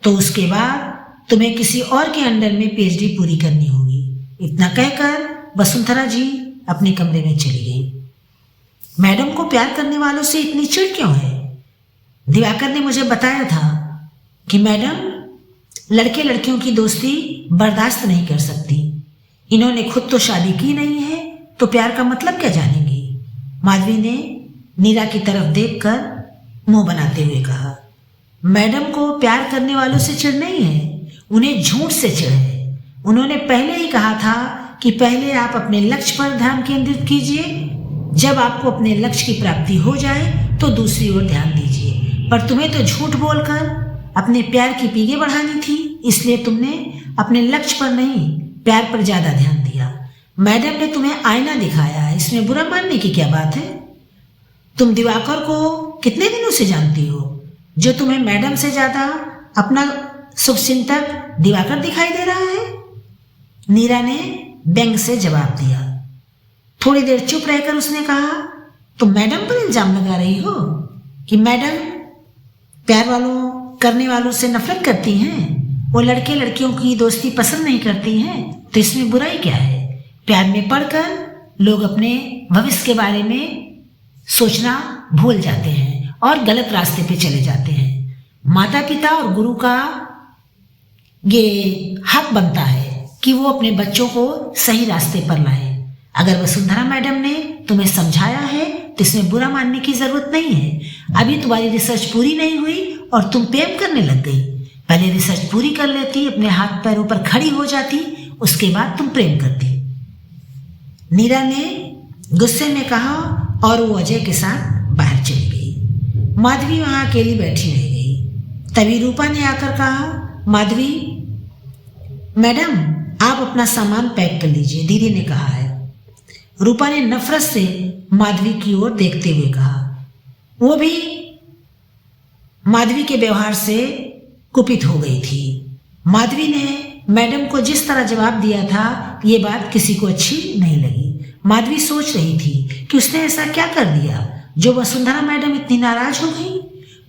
तो उसके बाद तुम्हें किसी और के अंडर में पीएचडी पूरी करनी होगी। इतना कहकर वसुंधरा जी अपने कमरे में चली गई। मैडम को प्यार करने वालों से इतनी चिढ़ क्यों है? दिवाकर ने मुझे बताया था कि मैडम लड़के लड़कियों की दोस्ती बर्दाश्त नहीं कर सकती। इन्होंने खुद तो शादी की नहीं है तो प्यार का मतलब क्या जानेंगी? माधवी ने नीरा की तरफ देखकर मुंह बनाते हुए कहा, मैडम को प्यार करने वालों से चिढ़ नहीं है, उन्हें झूठ से चिढ़ है। उन्होंने पहले ही कहा था कि पहले आप अपने लक्ष्य पर ध्यान केंद्रित कीजिए। जब आपको अपने लक्ष्य की प्राप्ति हो जाए तो दूसरी ओर ध्यान दीजिए। पर तुम्हें तो झूठ बोलकर अपने प्यार की पीगे बढ़ानी थी, इसलिए तुमने अपने लक्ष्य पर नहीं प्यार पर ज्यादा ध्यान दिया। मैडम ने तुम्हें आईना दिखाया, इसमें बुरा मानने की क्या बात है? तुम दिवाकर को कितने दिनों से जानती हो, जो तुम्हें मैडम से ज्यादा अपना शुभचिंतक दिवाकर दिखाई दे रहा है? नीरा ने व्यंग से जवाब दिया। थोड़ी देर चुप रहकर उसने कहा, तुम मैडम पर इल्जाम लगा रही हो कि मैडम प्यार करने वालों से नफरत करती हैं, वो लड़के लड़कियों की दोस्ती पसंद नहीं करती हैं, तो इसमें बुराई क्या है? प्यार में पड़कर लोग अपने भविष्य के बारे में सोचना भूल जाते हैं और गलत रास्ते पे चले जाते हैं। माता पिता और गुरु का ये हक बनता है कि वो अपने बच्चों को सही रास्ते पर लाए। अगर वसुंधरा मैडम ने तुम्हें समझाया है तो इसमें बुरा मानने की जरूरत नहीं है। अभी तुम्हारी रिसर्च पूरी नहीं हुई और तुम प्रेम करने लग गई। पहले रिसर्च पूरी कर लेती, अपने हाथ पैरों पर खड़ी हो जाती, उसके बाद तुम प्रेम करती। नीरा ने गुस्से में कहा और वो अजय के साथ बाहर चली गई। माधवी वहां अकेली बैठी रह गई। तभी रूपा ने आकर कहा, माधवी मैडम आप अपना सामान पैक कर लीजिए, दीदी ने कहा है। रूपा ने नफरत से माधवी की ओर देखते हुए कहा। वो भी माधवी के व्यवहार से कुपित हो गई थी। माधवी ने मैडम को जिस तरह जवाब दिया था, ये बात किसी को अच्छी नहीं लगी। माधवी सोच रही थी कि उसने ऐसा क्या कर दिया जो वसुंधरा मैडम इतनी नाराज हो गई,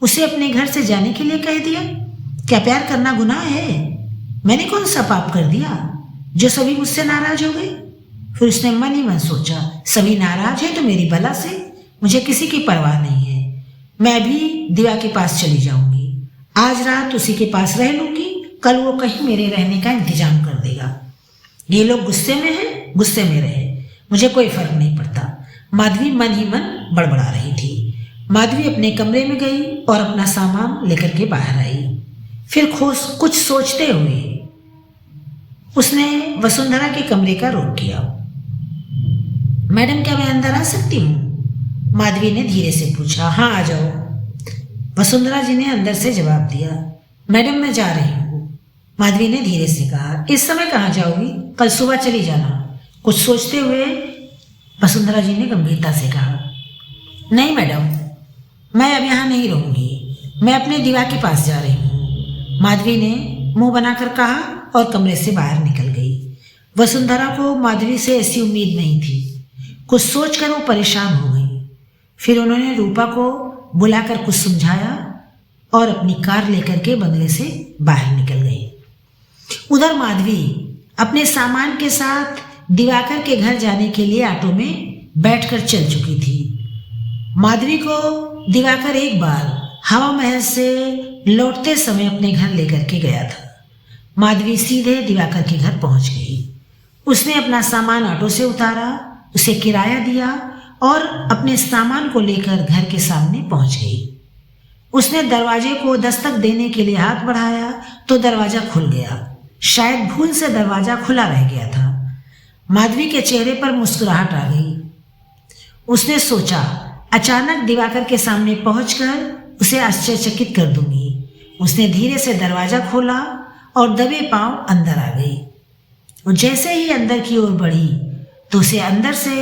उसे अपने घर से जाने के लिए कह दिया। क्या प्यार करना गुनाह है? मैंने कौन सा पाप कर दिया जो सभी मुझसे नाराज हो गए? फिर उसने मन ही मन सोचा, सभी नाराज है तो मेरी भला से, मुझे किसी की परवाह नहीं है। मैं भी दिवा के पास चली जाऊंगी। आज रात उसी के पास रह लूंगी, कल वो कहीं मेरे रहने का इंतजाम कर देगा। ये लोग गुस्से में हैं, गुस्से में रहे, मुझे कोई फर्क नहीं पड़ता। माधवी मन ही मन बड़बड़ा रही थी। माधवी अपने कमरे में गई और अपना सामान लेकर के बाहर आई। फिर कुछ सोचते हुए उसने वसुंधरा के कमरे का रुख किया। मैडम क्या मैं अंदर आ सकती हूँ? माधवी ने धीरे से पूछा। हाँ आ जाओ, वसुंधरा जी ने अंदर से जवाब दिया। मैडम मैं जा रही हूँ, माधवी ने धीरे से कहा। इस समय कहाँ जाओगी? कल सुबह चली जाना। कुछ सोचते हुए वसुंधरा जी ने गंभीरता से कहा। नहीं मैडम, मैं अब यहाँ नहीं रहूँगी, मैं अपने दिवा के पास जा रही हूँ, माधवी ने मुंह बनाकर कहा और कमरे से बाहर निकल गई। वसुंधरा को माधवी से ऐसी उम्मीद नहीं थी। कुछ सोचकर वो परेशान हो गई। फिर उन्होंने रूपा को बुलाकर कुछ समझाया और अपनी कार लेकर के बंगले से बाहर निकल गई। उधर माधवी अपने सामान के साथ दिवाकर के घर जाने के लिए ऑटो में बैठकर चल चुकी थी। माधवी को दिवाकर एक बार हवा महल से लौटते समय अपने घर लेकर के गया था। माधवी सीधे दिवाकर के घर पहुंच गई। उसने अपना सामान ऑटो से उतारा, उसे किराया दिया और अपने सामान को लेकर घर के सामने पहुंच गई। उसने दरवाजे को दस्तक देने के लिए हाथ बढ़ाया तो दरवाजा खुल गया। शायद भूल से दरवाजा खुला रह गया था। माधवी के चेहरे पर मुस्कुराहट आ गई। उसने सोचा, अचानक दिवाकर के सामने पहुंचकर उसे आश्चर्यचकित कर दूंगी। उसने धीरे से दरवाजा खोला और दबे पांव अंदर आ गई। वो जैसे ही अंदर की ओर बढ़ी तो उसे अंदर से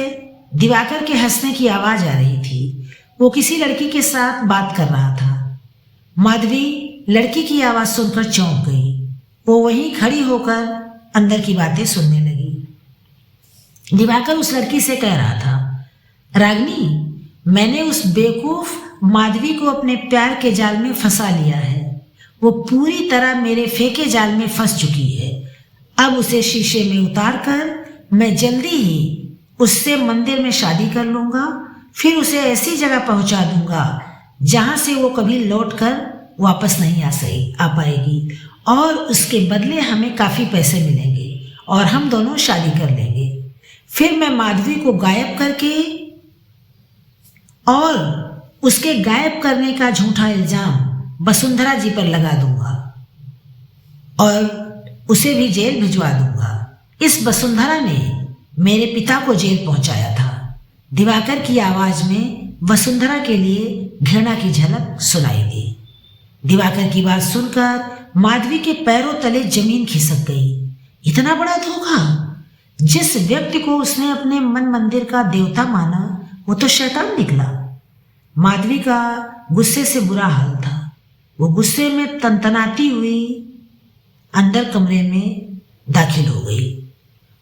दिवाकर के हंसने की आवाज आ रही थी। वो किसी लड़की के साथ बात कर रहा था। माधवी लड़की की आवाज सुनकर चौंक गई। वो वहीं खड़ी होकर अंदर की बातें सुनने लगी। दिवाकर उस लड़की से कह रहा था, रागिनी, मैंने उस बेवकूफ माधवी को अपने प्यार के जाल में फंसा लिया है। वो पूरी तरह मेरे फेंके जाल में फंस चुकी है। अब उसे शीशे में उतार कर मैं जल्दी ही उससे मंदिर में शादी कर लूंगा। फिर उसे ऐसी जगह पहुंचा दूंगा जहां से वो कभी लौट कर वापस नहीं आ पाएगी और उसके बदले हमें काफी पैसे मिलेंगे और हम दोनों शादी कर लेंगे। फिर मैं माधवी को गायब करके और उसके गायब करने का झूठा इल्जाम वसुंधरा जी पर लगा दूंगा और उसे भी जेल भिजवा दूंगा। इस वसुंधरा ने मेरे पिता को जेल पहुंचाया था। दिवाकर की आवाज में वसुंधरा के लिए घृणा की झलक सुनाई दी। दिवाकर की बात सुनकर माधवी के पैरों तले जमीन खिसक गई। इतना बड़ा धोखा! जिस व्यक्ति को उसने अपने मन मंदिर का देवता माना वो तो शैतान निकला। माधवी का गुस्से से बुरा हाल था। वो गुस्से में तनतनाती हुई अंदर कमरे में दाखिल हो गई।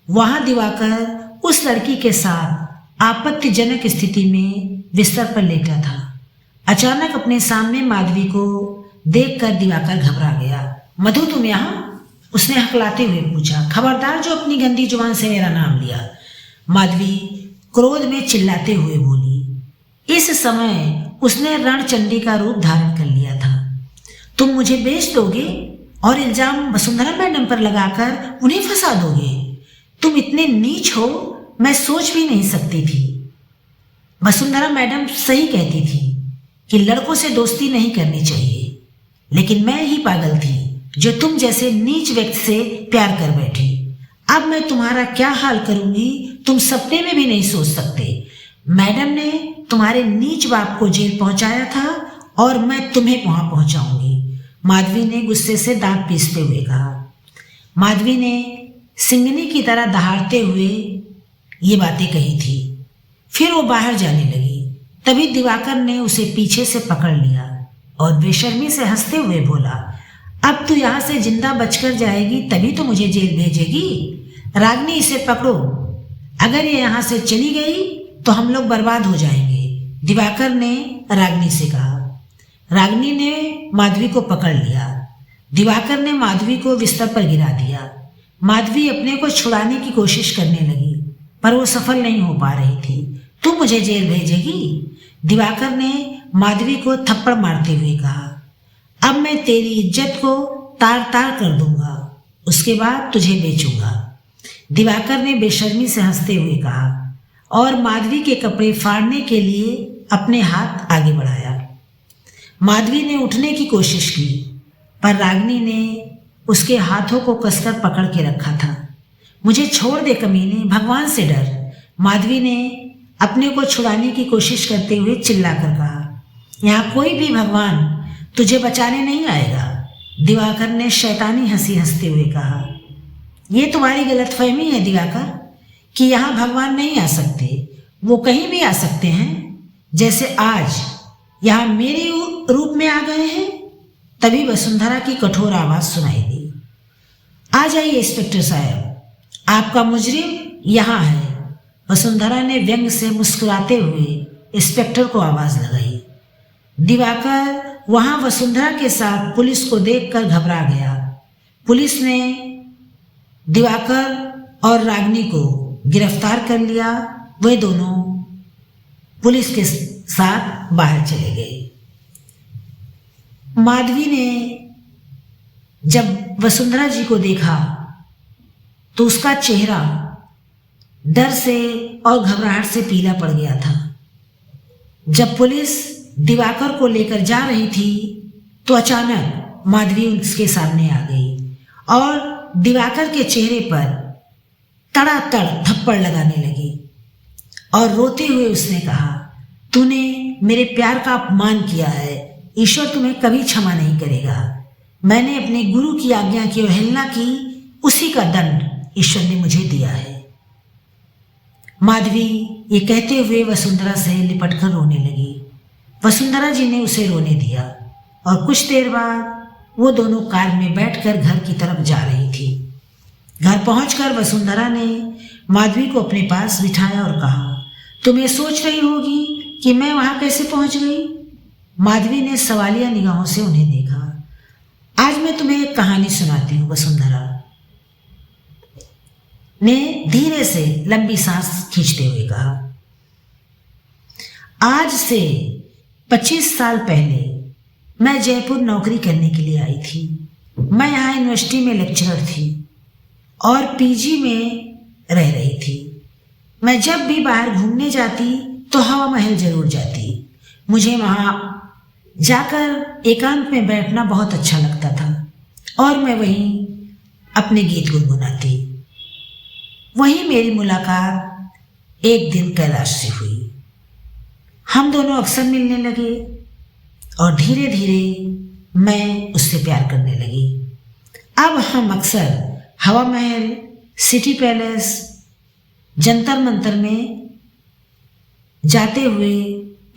वहां दिवाकर उस लड़की के साथ आपत्तिजनक स्थिति में बिस्तर पर लेटा था। अचानक अपने सामने माधवी को देखकर दिवाकर घबरा गया। मधु, तुम यहाँ? उसने हकलाते हुए पूछा। खबरदार जो अपनी गंदी जुबान से मेरा नाम लिया, माधवी क्रोध में चिल्लाते हुए बोली। इस समय उसने रणचंडी का रूप धारण कर लिया था। तुम मुझे बेच दोगे और इल्जाम वसुंधरा मैडम पर लगाकर उन्हें फंसा दोगे? तुम इतने नीच हो, मैं सोच भी नहीं सकती थी। वसुंधरा मैडम सही कहती थी कि लड़कों से दोस्ती नहीं करनी चाहिए, लेकिन मैं ही पागल थी जो तुम जैसे नीच व्यक्ति से प्यार कर बैठी। अब मैं तुम्हारा क्या हाल करूंगी तुम सपने में भी नहीं सोच सकते। मैडम ने तुम्हारे नीच बाप को जेल पहुंचाया था और मैं तुम्हें वहां पहुंचाऊंगी, माधवी ने गुस्से से दांत पीसते हुए कहा। माधवी ने सिंगनी की तरह दहाड़ते हुए ये बातें कही थी। फिर वो बाहर जाने लगी। तभी दिवाकर ने उसे पीछे से पकड़ लिया और बेशर्मी से हंसते हुए बोला, अब तू यहाँ से जिंदा बचकर जाएगी तभी तो मुझे जेल भेजेगी। रागनी, इसे पकड़ो। अगर ये यहाँ से चली गई तो हम लोग बर्बाद हो जाएंगे, दिवाकर ने रागनी से कहा। रागनी ने माधवी को पकड़ लिया। दिवाकर ने माधवी को बिस्तर पर गिरा दिया। माधवी अपने को छुड़ाने की कोशिश करने लगी पर वो सफल नहीं हो पा रही थी। तुम मुझे जेल भेजेगी? दिवाकर ने माधवी को थप्पड़ मारते हुए कहा। अब मैं तेरी इज्जत को तार तार कर दूंगा, उसके बाद तुझे बेचूंगा, दिवाकर ने बेशर्मी से हंसते हुए कहा और माधवी के कपड़े फाड़ने के लिए अपने हाथ आगे बढ़ाया। माधवी ने उठने की कोशिश की पर रागिनी ने उसके हाथों को कसकर पकड़ के रखा था। मुझे छोड़ दे कमीने, भगवान से डर, माधवी ने अपने को छुड़ाने की कोशिश करते हुए चिल्लाकर कहा। यहाँ कोई भी भगवान तुझे बचाने नहीं आएगा, दिवाकर ने शैतानी हंसी हंसते हुए कहा। यह तुम्हारी गलतफहमी है दिवाकर कि यहाँ भगवान नहीं आ सकते, वो कहीं भी आ सकते हैं, जैसे आज यहाँ मेरे रूप में आ गए हैं। तभी वसुंधरा की कठोर आवाज सुनाई दी। आ जाइए इंस्पेक्टर साहब, आपका मुजरिम यहाँ है। वसुंधरा ने व्यंग से मुस्कुराते हुए इंस्पेक्टर को आवाज लगाई। दिवाकर वहां वसुंधरा के साथ पुलिस को देखकर घबरा गया। पुलिस ने दिवाकर और रागिनी को गिरफ्तार कर लिया। वे दोनों पुलिस के साथ बाहर चले गए। माधवी ने जब वसुंधरा जी को देखा तो उसका चेहरा डर से और घबराहट से पीला पड़ गया था। जब पुलिस दिवाकर को लेकर जा रही थी तो अचानक माधवी उसके सामने आ गई और दिवाकर के चेहरे पर तड़ातड़ थप्पड़ लगाने लगी और रोते हुए उसने कहा, तूने मेरे प्यार का अपमान किया है, ईश्वर तुम्हें कभी क्षमा नहीं करेगा। मैंने अपने गुरु की आज्ञा की अवहेलना की, उसी का दंड ईश्वर ने मुझे दिया है। माधवी ये कहते हुए वसुंधरा से लिपटकर रोने लगी। वसुंधरा जी ने उसे रोने दिया और कुछ देर बाद वो दोनों कार में बैठकर घर की तरफ जा रही थी। घर पहुंचकर वसुंधरा ने माधवी को अपने पास बिठाया और कहा, तुम ये सोच रही होगी कि मैं वहां कैसे पहुंच गई? माधवी ने सवालिया निगाहों से उन्हें देखा। आज मैं तुम्हें एक कहानी सुनाती हूँ, वसुंधरा ने धीरे से लंबी सांस खींचते हुए कहा। आज से 25 साल पहले मैं जयपुर नौकरी करने के लिए आई थी। मैं यहाँ यूनिवर्सिटी में लेक्चरर थी और पीजी में रह रही थी। मैं जब भी बाहर घूमने जाती तो हवा महल जरूर जाती। मुझे वहाँ जाकर एकांत में बैठना बहुत अच्छा लगता था और मैं वहीं अपने गीत गुनगुनाती। वहीं मेरी मुलाकात एक दिन कैलाश से हुई। हम दोनों अक्सर मिलने लगे और धीरे धीरे मैं उससे प्यार करने लगी। अब हम अक्सर हवा महल, सिटी पैलेस जंतर मंतर में जाते हुए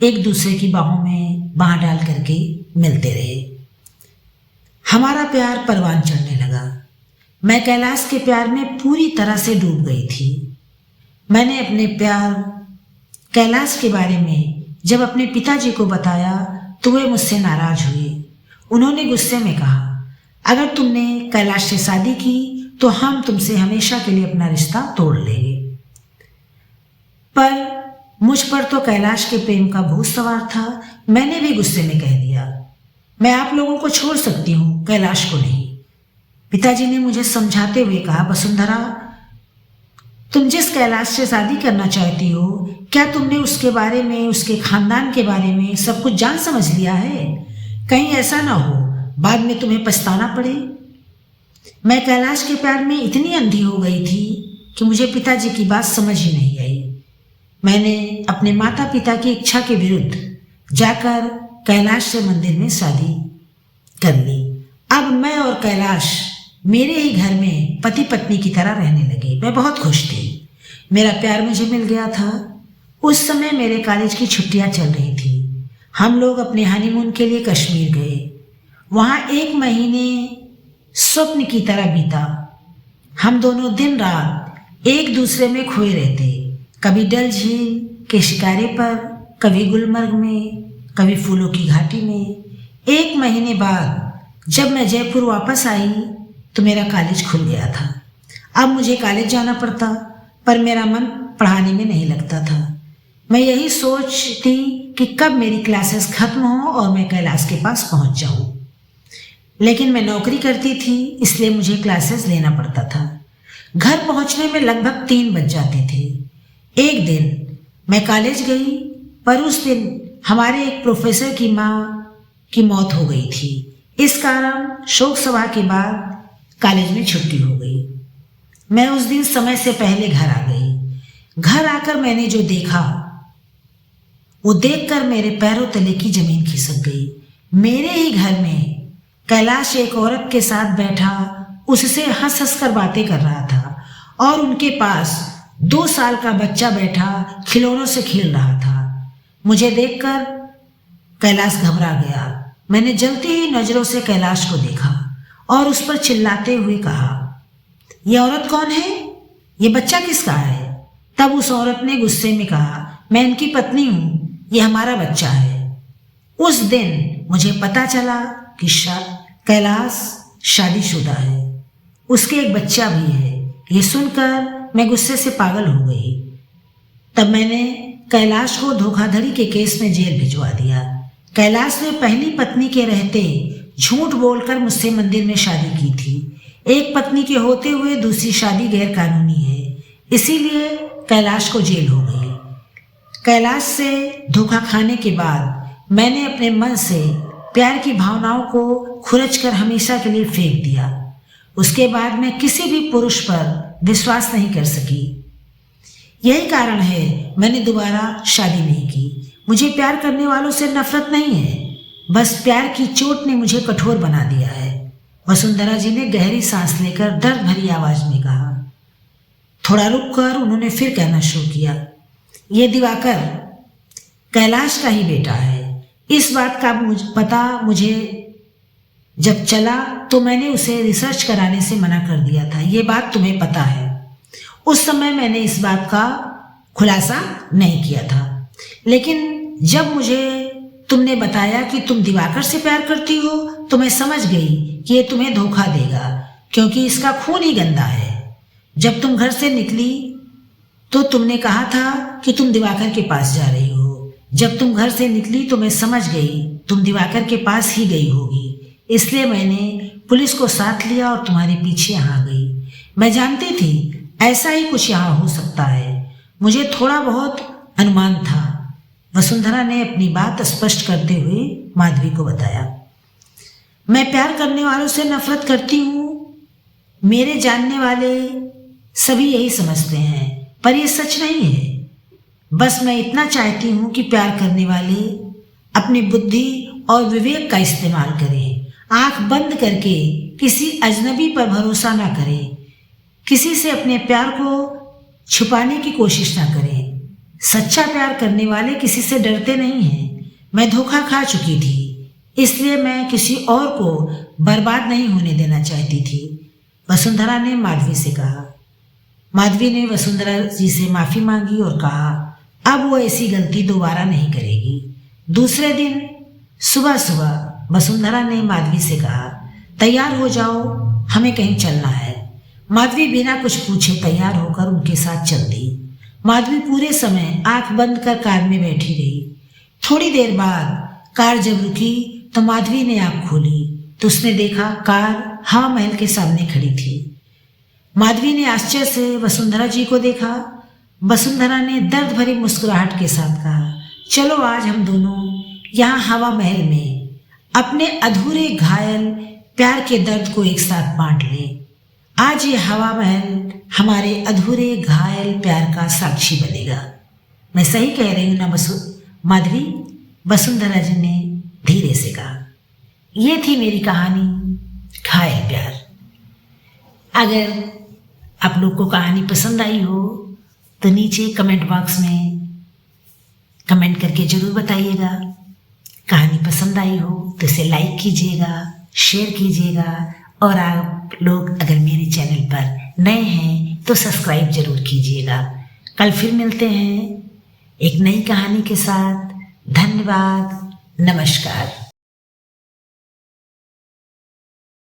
एक दूसरे की बाहों में बाह डाल करके मिलते रहे। हमारा प्यार परवान चढ़ने लगा। मैं कैलाश के प्यार में पूरी तरह से डूब गई थी। मैंने अपने प्यार कैलाश के बारे में जब अपने पिताजी को बताया तो वे मुझसे नाराज हुए। उन्होंने गुस्से में कहा, अगर तुमने कैलाश से शादी की तो हम तुमसे हमेशा के लिए अपना रिश्ता तोड़ लेंगे। पर मुझ पर तो कैलाश के प्रेम का भूत सवार था। मैंने भी गुस्से में कह दिया, मैं आप लोगों को छोड़ सकती हूँ, कैलाश को नहीं। पिताजी ने मुझे समझाते हुए कहा, वसुंधरा, तुम जिस कैलाश से शादी करना चाहती हो, क्या तुमने उसके बारे में, उसके खानदान के बारे में सब कुछ जान समझ लिया है? कहीं ऐसा ना हो बाद में तुम्हें पछताना पड़े। मैं कैलाश के प्यार में इतनी अंधी हो गई थी कि मुझे पिताजी की बात समझ ही नहीं आई। मैंने अपने माता पिता की इच्छा के विरुद्ध जाकर कैलाश से मंदिर में शादी कर ली। अब मैं और कैलाश मेरे ही घर में पति पत्नी की तरह रहने लगे। मैं बहुत खुश थी। मेरा प्यार मुझे मिल गया था। उस समय मेरे कॉलेज की छुट्टियां चल रही थी। हम लोग अपने हनीमून के लिए कश्मीर गए। वहाँ 1 महीने स्वप्न की तरह बीता। हम दोनों दिन रात एक दूसरे में खोए रहते, कभी डल झील के शिकारे पर, कभी गुलमर्ग में, कभी फूलों की घाटी में। 1 महीने बाद जब मैं जयपुर वापस आई तो मेरा कॉलेज खुल गया था। अब मुझे कॉलेज जाना पड़ता, पर मेरा मन पढ़ाने में नहीं लगता था। मैं यही सोचती कि कब मेरी क्लासेस खत्म हो और मैं कैलाश के पास पहुंच जाऊं। लेकिन मैं नौकरी करती थी, इसलिए मुझे क्लासेस लेना पड़ता था। घर पहुंचने में लगभग 3 बज जाते थे। एक दिन मैं कॉलेज गई, पर उस दिन हमारे एक प्रोफेसर की माँ की मौत हो गई थी। इस कारण शोक सभा के बाद कॉलेज में छुट्टी हो गई। मैं उस दिन समय से पहले घर आ गई। घर आकर मैंने जो देखा वो देखकर मेरे पैरों तले की जमीन खिसक गई। मेरे ही घर में कैलाश एक औरत के साथ बैठा उससे हंस हंस कर बातें कर रहा था और उनके पास 2 साल का बच्चा बैठा खिलौनों से खेल रहा था। मुझे देखकर कैलाश घबरा गया। मैंने जलती हुई नजरों से कैलाश को देखा और उस पर चिल्लाते हुए कहा, ये औरत कौन है? ये बच्चा किसका है? तब उस औरत ने गुस्से में कहा, मैं इनकी पत्नी हूं, ये हमारा बच्चा है। उस दिन मुझे पता चला कि कैलाश शादीशुदा है, उसके एक बच्चा भी है। ये सुनकर मैं गुस्से से पागल हो गई। तब मैंने कैलाश को धोखाधड़ी के केस में जेल भिजवा दिया। कैलाश ने पहली पत्नी के रहते झूठ बोलकर मुझसे मंदिर में शादी की थी। एक पत्नी के होते हुए दूसरी शादी गैर कानूनी है, इसीलिए कैलाश को जेल हो गई। कैलाश से धोखा खाने के बाद मैंने अपने मन से प्यार की भावनाओं को खुरचकर हमेशा के लिए फेंक दिया। उसके बाद मैं किसी भी पुरुष पर विश्वास नहीं कर सकी। यही कारण है मैंने दोबारा शादी नहीं की। मुझे प्यार करने वालों से नफरत नहीं है, बस प्यार की चोट ने मुझे कठोर बना दिया है। वसुंधरा जी ने गहरी सांस लेकर दर्द भरी आवाज में कहा। थोड़ा रुक कर उन्होंने फिर कहना शुरू किया, ये दिवाकर कैलाश का ही बेटा है। इस बात का पता मुझे जब चला तो मैंने उसे रिसर्च कराने से मना कर दिया था। ये बात तुम्हें पता है। उस समय मैंने इस बात का खुलासा नहीं किया था, लेकिन जब मुझे तुमने बताया कि तुम दिवाकर से प्यार करती हो तो मैं समझ गई कि ये तुम्हें धोखा देगा, क्योंकि इसका खून ही गंदा है। जब तुम घर से निकली तो तुमने कहा था कि तुम दिवाकर के पास जा रही हो। जब तुम घर से निकली तो मैं समझ गई तुम दिवाकर के पास ही गई होगी, इसलिए मैंने पुलिस को साथ लिया और तुम्हारे पीछे यहाँ आ गई। मैं जानती थी ऐसा ही कुछ यहाँ हो सकता है, मुझे थोड़ा बहुत अनुमान था। वसुंधरा ने अपनी बात स्पष्ट करते हुए माधवी को बताया। मैं प्यार करने वालों से नफरत करती हूँ, मेरे जानने वाले सभी यही समझते हैं, पर यह सच नहीं है। बस मैं इतना चाहती हूँ कि प्यार करने वाले अपनी बुद्धि और विवेक का इस्तेमाल करें, आंख बंद करके किसी अजनबी पर भरोसा ना करें, किसी से अपने प्यार को छुपाने की कोशिश ना करें। सच्चा प्यार करने वाले किसी से डरते नहीं हैं। मैं धोखा खा चुकी थी, इसलिए मैं किसी और को बर्बाद नहीं होने देना चाहती थी, वसुंधरा ने माधवी से कहा। माधवी ने वसुंधरा जी से माफ़ी मांगी और कहा अब वो ऐसी गलती दोबारा नहीं करेगी। दूसरे दिन सुबह सुबह वसुंधरा ने माधवी से कहा तैयार हो जाओ, हमें कहीं चलना है। माधवी बिना कुछ पूछे तैयार होकर उनके साथ चल दी। माधवी पूरे समय आंख बंद कर कार में बैठी रही। थोड़ी देर बाद कार जब रुकी तो माधवी ने आंख खोली तो उसने देखा कार हवा महल के सामने खड़ी थी। माधवी ने आश्चर्य से वसुंधरा जी को देखा। वसुंधरा ने दर्द भरी मुस्कुराहट के साथ कहा चलो आज हम दोनों यहाँ हवा महल में अपने अधूरे घायल प्यार के दर्द को एक साथ बांट लें। आज ये हवा महल हमारे अधूरे घायल प्यार का साक्षी बनेगा। मैं सही कह रही हूँ ना माधवी? वसुंधरा जी ने धीरे से कहा। ये थी मेरी कहानी घायल प्यार। अगर आप लोग को कहानी पसंद आई हो तो नीचे कमेंट बॉक्स में कमेंट करके ज़रूर बताइएगा। कहानी पसंद आई हो तो इसे लाइक कीजिएगा, शेयर कीजिएगा और आप लोग अगर मेरे चैनल पर नए हैं तो सब्सक्राइब जरूर कीजिएगा। कल फिर मिलते हैं एक नई कहानी के साथ। धन्यवाद, नमस्कार।